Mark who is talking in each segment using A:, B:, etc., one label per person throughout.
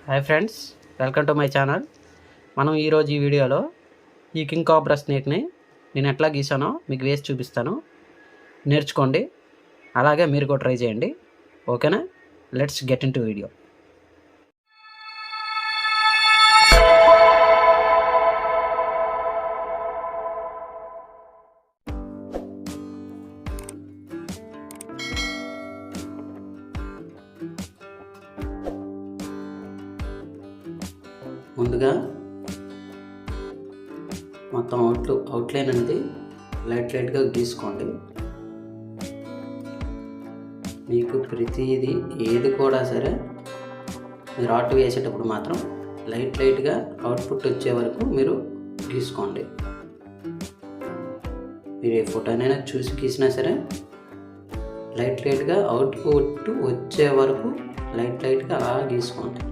A: Hi friends, welcome to my channel. మనం ఈరోజు ఈ వీడియోలో ఈ కింగ్ కోబ్రా స్నేక్ని నేను ఎట్లా గీసానో మీకు వేసి చూపిస్తాను. నేర్చుకోండి, అలాగే మీరు కూడా ట్రై చేయండి. ఓకేనా? Let's get in to video. ముందుగా మొత్తం అవుట్లైన్ అనేది లైట్గా గీసుకోండి. మీకు ప్రతిదీ ఏది కూడా సరే మీరు ఆర్ట్ వేసేటప్పుడు మాత్రం లైట్గా అవుట్పుట్ వచ్చే వరకు మీరు గీసుకోండి. మీరు ఏ ఫోటోనైనా చూసి గీసినా సరే లైట్గా అవుట్పుట్ వచ్చే వరకు లైట్గా అలా గీసుకోండి.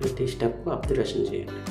A: ప్రతి స్టెప్ అబ్జర్వేషన్ చేయండి.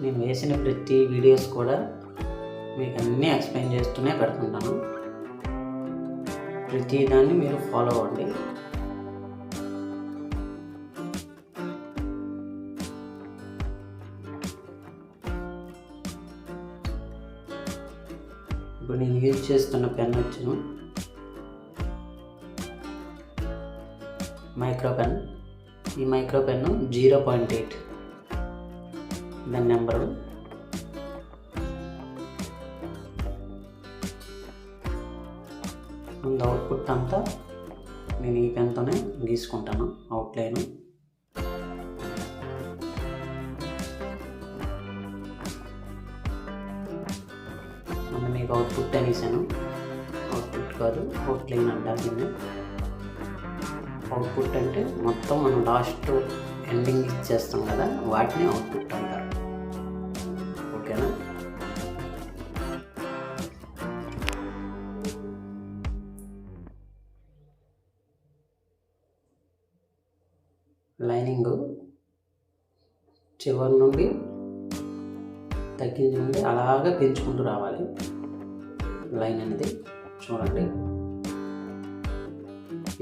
A: నేను వేసిన ప్రతి వీడియోస్ కూడా మీకు అన్నీ ఎక్స్ప్లెయిన్ చేస్తూనే పెడుతుంటాను. ప్రతి దాన్ని మీరు ఫాలో అవ్వండి. ఇప్పుడు నేను యూజ్ చేస్తున్న పెన్ వచ్చాను మైక్రో పెన్. ఈ మైక్రో పెన్ 0.8 దాని నెంబరు. ముందు అవుట్పుట్ అంతా నేను ఈ పెన్తోనే గీసుకుంటాను అవుట్లైన్. ముందు మీకు అవుట్పుట్ అనేసాను, అవుట్పుట్ కాదు అవుట్లైన్ అంటారు దీన్ని. అవుట్పుట్ అంటే మొత్తం మనం లాస్ట్ ఎండింగ్ ఇచ్చేస్తాం కదా, వాటిని అవుట్పుట్ అంటారు. ఓకేనా? లైనింగ్ చివరి నుండి తగ్గించి నుండి అలాగే పెంచుకుంటూ రావాలి లైన్ అనేది. చూడండి,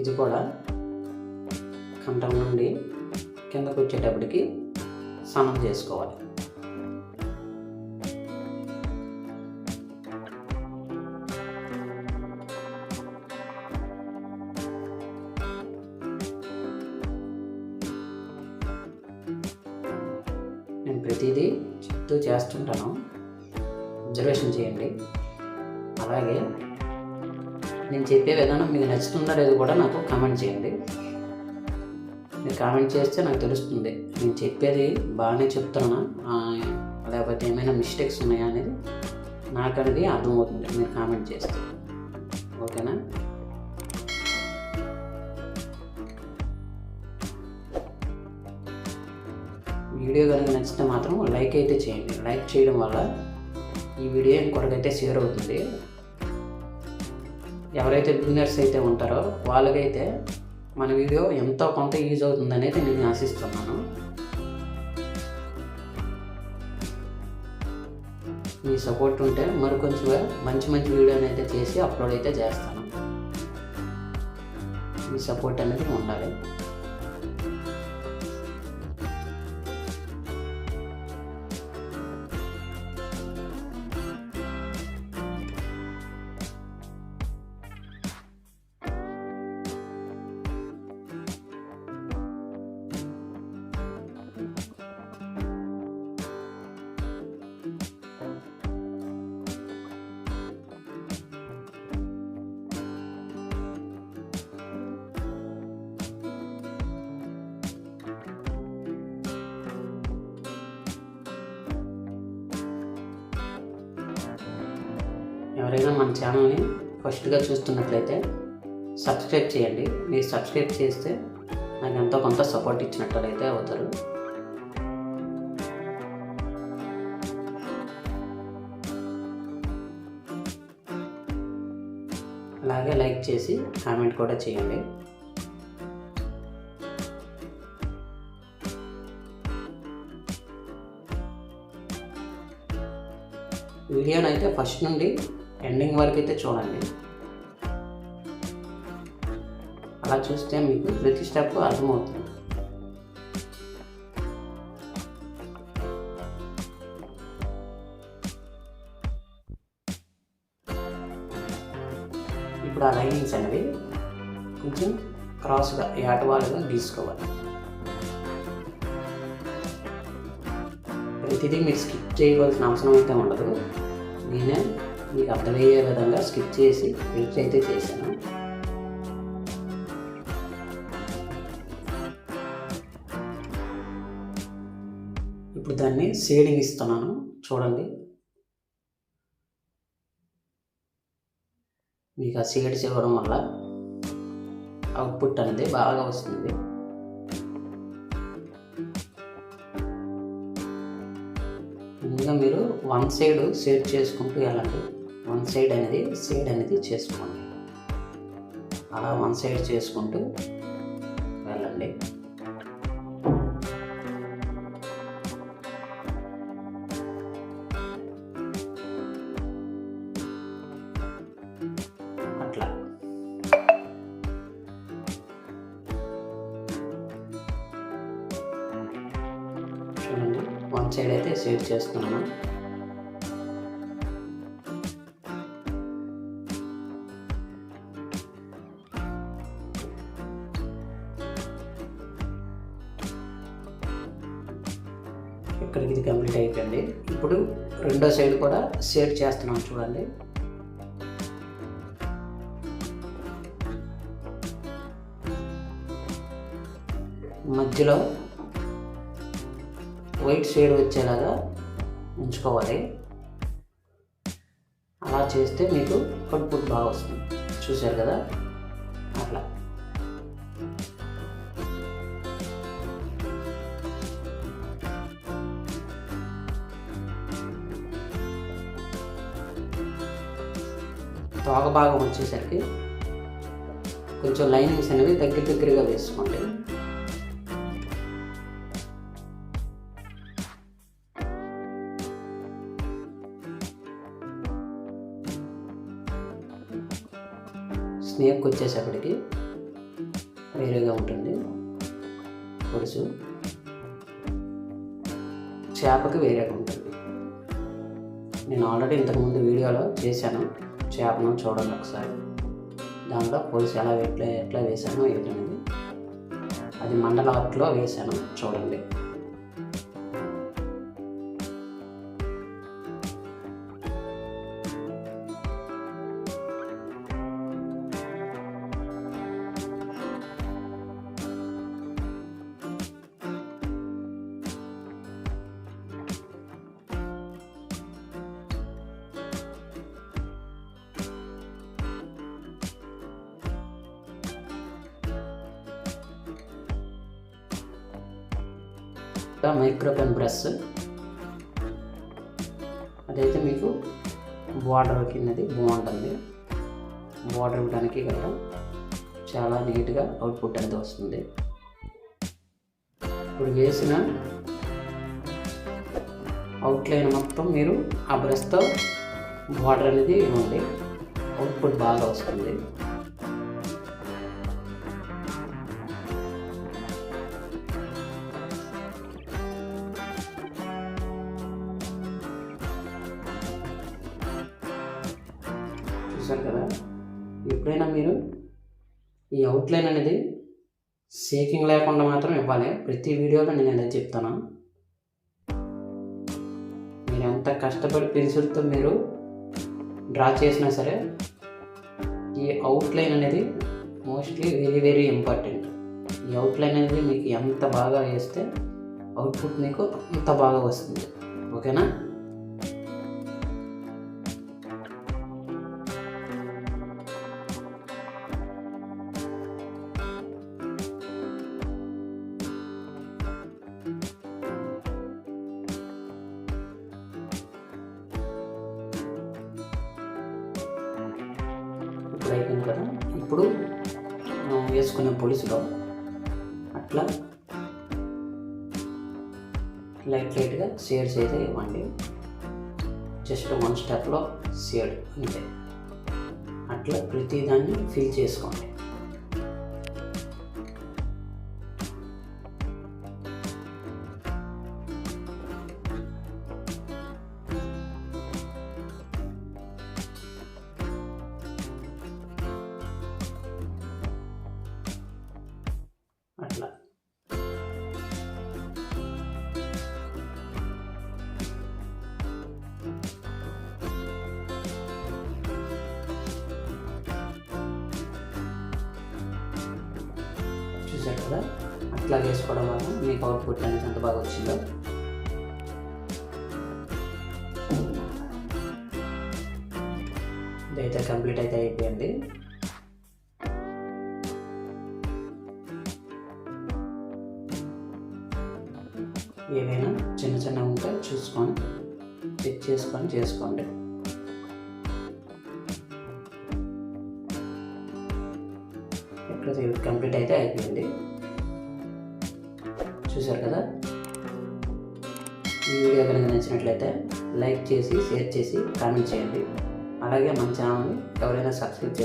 A: ఇది కూడా కంఠం నుండి కిందకు వచ్చేటప్పటికి సన్నం చేసుకోవాలి. నేను ప్రతిదీ చెప్తూ చేస్తుంటాను, అబ్జర్వేషన్ చేయండి. అలాగే నేను చెప్పే విధానం మీకు నచ్చుతుందో లేదో కూడా నాకు కామెంట్ చేయండి. మీరు కామెంట్ చేస్తే నాకు తెలుస్తుంది నేను చెప్పేది బాగానే చెప్తున్నా లేకపోతే ఏమైనా మిస్టేక్స్ ఉన్నాయా అనేది నాకు అనేది అర్థమవుతుంది మీరు కామెంట్ చేస్తే. ఓకేనా? వీడియో కనుక నచ్చితే మాత్రం లైక్ అయితే చేయండి. లైక్ చేయడం వల్ల ఈ వీడియో ఇంకొకరికైతే షేర్ అవుతుంది. ఎవరైతే బిగినర్స్ అయితే ఉంటారో వాళ్ళకైతే మన వీడియో ఎంతో కొంత యూజ్ అవుతుందనేది నేను ఆశిస్తున్నాను. మీ సపోర్ట్ ఉంటే మరి కొంచెంగా మంచి వీడియోని అయితే చేసి అప్లోడ్ అయితే చేస్తాను. మీ సపోర్ట్ అనేది ఉండాలి. ఎవరైనా మన ఛానల్ని ఫస్ట్గా చూస్తున్నట్లయితే సబ్స్క్రైబ్ చేయండి. మీరు సబ్స్క్రైబ్ చేస్తే నాకు ఎంతో కొంత సపోర్ట్ ఇచ్చినట్లయితే అవుతారు. అలాగే లైక్ చేసి కామెంట్ కూడా చేయండి. వీడియోని అయితే ఫస్ట్ నుండి ఎండింగ్ వరకు అయితే చూడండి. అలా చూస్తే మీకు ప్రతి స్టెప్ అర్థమవుతుంది. ఇప్పుడు ఆ లైనింగ్స్ అనేవి కొంచెం క్రాస్గా ఏటవాలుగా గీసుకోవాలి. ప్రతిదీ మీరు స్కిప్ చేయవలసిన అవసరం అయితే ఉండదు. నేనే మీకు అర్థమయ్యే విధంగా స్కిప్ చేసి ఎడిట్ అయితే చేశాను. ఇప్పుడు దాన్ని షేడింగ్ ఇస్తున్నాను చూడండి. మీకు ఆ షేడ్స్ ఇవ్వడం వల్ల అవుట్పుట్ అనేది బాగా వస్తుంది. ముందుగా మీరు వన్ సైడ్ షేడ్ చేసుకుంటూ వెళ్ళండి. వన్ సైడ్ అనేది షేడ్ అనేది చేసుకోండి. అలా వన్ సైడ్ చేసుకుంటూ వెళ్ళండి. అట్లా చూడండి, వన్ సైడ్ అయితే షేడ్ చేస్తున్నాను. ఇక్కడికి ఇది కంప్లీట్ అయిపోయింది. ఇప్పుడు రెండో సైడ్ కూడా షేడ్ చేస్తున్నాను చూడండి. మధ్యలో వైట్ షేడ్ వచ్చేలాగా ఉంచుకోవాలి. అలా చేస్తే మీకు అవుట్పుట్ బాగా వస్తుంది. చూశారు కదా, అట్లా. తోక భాగం వచ్చేసరికి కొంచెం లైనింగ్స్ అనేవి దగ్గరగా వేసుకోండి. స్నేక్ వచ్చేసప్పటికి వేరేగా ఉంటుంది. పొడుసు చేపకి వేరేగా ఉంటుంది. నేను ఆల్రెడీ ఇంతకుముందు వీడియోలో చేశాను. చేపను చూడండి ఒకసారి. దాంట్లో పొలుసు ఎట్లా వేసానో ఏంటనేది అది మండల ఆర్ట్లో వేసాను చూడండి. మైక్రో పెన్ బ్రష్ అదైతే మీకు బార్డర్ కిందది బాగుంటుంది. బార్డర్ ఇవ్వడానికి గట్రా చాలా నీట్గా అవుట్పుట్ అనేది వస్తుంది. ఇప్పుడు వేసిన అవుట్లైన్ మొత్తం మీరు ఆ బ్రష్తో వాటర్ అనేది ఇవ్వండి, అవుట్పుట్ బాగా వస్తుంది. చూసారు కదా, ఎప్పుడైనా మీరు ఈ అవుట్లైన్ అనేది షేకింగ్ లేకుండా మాత్రం ఇవ్వాలి. ప్రతి వీడియోలో నేను అనేది చెప్తాను. మీరు ఎంత కష్టపడి పెన్సిల్తో మీరు డ్రా చేసినా సరే ఈ అవుట్లైన్ అనేది మోస్ట్లీ వెరీ వెరీ ఇంపార్టెంట్. ఈ అవుట్లైన్ అనేది మీకు ఎంత బాగా వేస్తే అవుట్పుట్ మీకు అంత బాగా వస్తుంది. ఓకేనా? ఇప్పుడు అయిపోయింది కదా. ఇప్పుడు మనం వేసుకునే పొలుసులో అట్లా లైట్గా షేడ్స్ అయితే ఇవ్వండి. జస్ట్ 1 స్టెప్లో షేడ్ అంతే. అట్లా ప్రతిదాన్ని ఫిల్ చేసుకోండి. అట్లా చూసారు కదా, అట్లా వేసుకోవడం వల్ల మీకు అవుట్పుట్ అనేది ఎంత బాగా వచ్చిందో. ఇదైతే కంప్లీట్ అయితే అయిపోయింది. ఏవైనా చిన్న చిన్న ఉంటే చూసుకొని చెక్ చేసుకొని చేసుకోండి. ఇక్కడ కంప్లీట్ అయితే అయిపోయింది. చూసారు కదా, ఈ వీడియో కనుక నచ్చినట్లయితే లైక్ చేసి, షేర్ చేసి, కామెంట్ చేయండి. అలాగే మన ఛానల్ని ఎవరైనా సబ్స్క్రైబ్